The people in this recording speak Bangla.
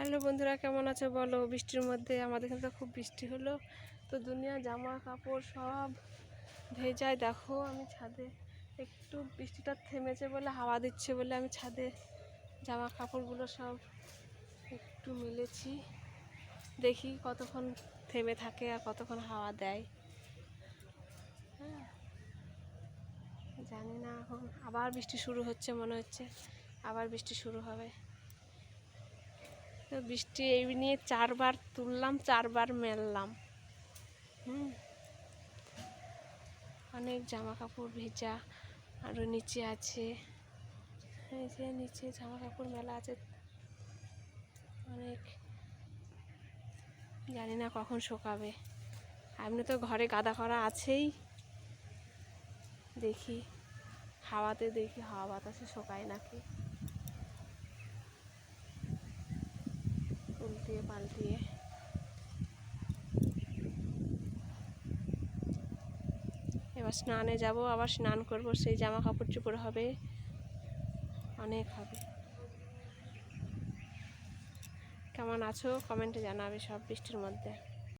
হ্যালো বন্ধুরা, কেমন আছো বলো? বৃষ্টির মধ্যে আমাদের এখানে তো খুব বৃষ্টি হলো, তো দুনিয়া জামা কাপড় সব ভেজায়। দেখো আমি ছাদে একটু বৃষ্টিটা থেমেছে বলে, হাওয়া দিচ্ছে বলে আমি ছাদে জামা কাপড়গুলো সব একটু মেলেছি। দেখি কতক্ষণ থেমে থাকে আর কতক্ষণ হাওয়া দেয়। হ্যাঁ, জানি না, এখন আবার বৃষ্টি শুরু হচ্ছে মনে হচ্ছে, আবার বৃষ্টি শুরু হবে। বৃষ্টি এই নিয়ে 4বার তুললাম, 4বার মেললাম। অনেক জামা কাপড় ভেজা, আরও নিচে আছে। এই যে নিচে জামা কাপড় মেলা আছে অনেক, জানি না কখন শুকাবে। এমনি তো ঘরে গাদা করা আছেই, দেখি হাওয়াতে, দেখি হাওয়া বাতাসে শুকায় নাকি। উল্টিয়ে পাল্টিয়ে এবার স্নানে যাব, আবার স্নান করব, সেই জামা কাপড় চোপড় হবে, অনেক হবে। কেমন আছো কমেন্টে জানাবে সব বৃষ্টির মধ্যে।